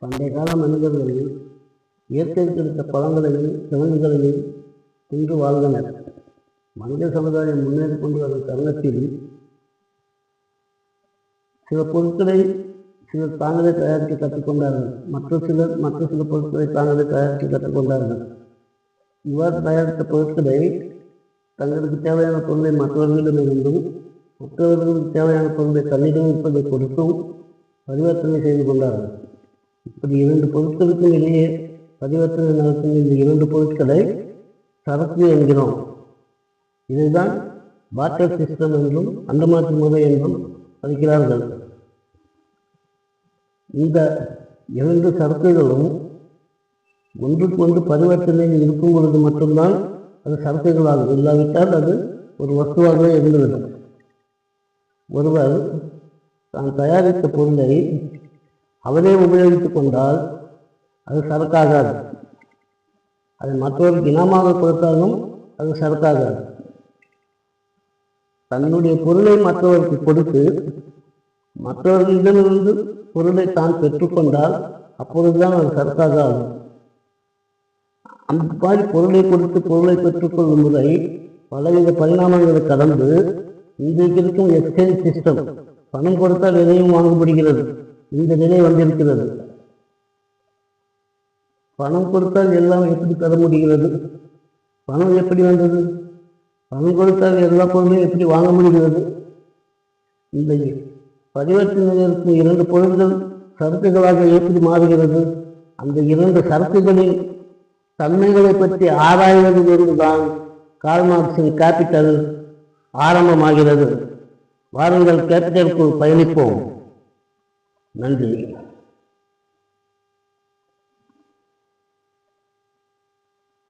பண்டைய கால மனிதர்கள் இயற்கைக்கு கிடைத்த பழங்களையும் கிழங்குகளையும் தின்று வாழ்ந்தனர். மனித சமுதாயம் முன்னேறி கொண்டு வரும் தருணத்தில் சில பொருட்களை சிலர் தாங்களே தயாரிக்க கற்றுக்கொண்டார்கள். மற்ற சில பொருட்களை தாங்களே தயாரிக்க கற்றுக்கொண்டார்கள். இவ்வாறு தயாரித்த பொருட்களை தங்களுக்கு தேவையான பொருளை மற்றவர்களிடமிருந்தும் மற்றவர்களுக்கு தேவையான பொருளை தன்னிடம் இருப்பதை கொடுத்தும் பரிவர்த்தனை செய்து கொண்டார்கள். இப்படி இரண்டு பொருட்களுக்கும் இடையே பரிவர்த்தனை நடக்கும் இந்த இரண்டு பொருட்களை சரக்கு என்கிறோம். இதைதான் பார்ட்டர் சிஸ்டம் என்றும் அண்டமாற்று முறை என்றும் அழைக்கிறார்கள். இந்த இரண்டு சரக்குகளும் ஒன்றுக்கு ஒன்று பரிவர்த்தனையில் இருக்கும் பொழுது மட்டும்தான் அது சரக்குகளாகும். இல்லாவிட்டால் அது ஒரு வஸ்துவாகவே இருந்துவிடும். ஒருவர் தான் தயாரித்த பொருளை அவரே உபயோகித்துக் கொண்டால் அது சரக்காகாது. அதை மற்றவருக்கு இனமாக கொடுத்தாலும் அது சரக்காகாது. தன்னுடைய பொருளை மற்றவருக்கு கொடுத்து மற்றவர்களிடமிருந்து பொருளை தான் பெற்றுக்கொண்டால் அப்பொழுதுதான் அது சரக்காக ஆகும். அந்த மாதிரி பொருளை கொடுத்து பொருளை பெற்றுக்கொள்ளும் முறை பலவித பரிணாமங்களை கடந்து இன்றைக்கு இருக்கும் எக்ஸ்சேஞ்ச் சிஸ்டம், பணம் கொடுத்தால் எதையும் வாங்கப்படுகிறது, இந்த நிலை வந்திருக்கிறது. பணம் கொடுத்தால் எல்லாம் எப்படி பெற முடிகிறது? பணம் எப்படி வந்தது? பணம் கொடுத்தால் எல்லா பொருளையும் எப்படி வாங்க முடிகிறது? இந்த பரிவர்த்தனையில் இருக்கும் இரண்டு பொருட்கள் சரக்குகளாக எப்படி மாறுகிறது? அந்த இரண்டு சரக்குகளின் தன்மைகளை பற்றி ஆராய்வது என்றுதான் கார்ல் மார்க்சின் கேபிட்டல் ஆரம்பமாகிறது. வாருங்கள் கேபிட்டலுக்கு பயணிப்போம். நன்றி.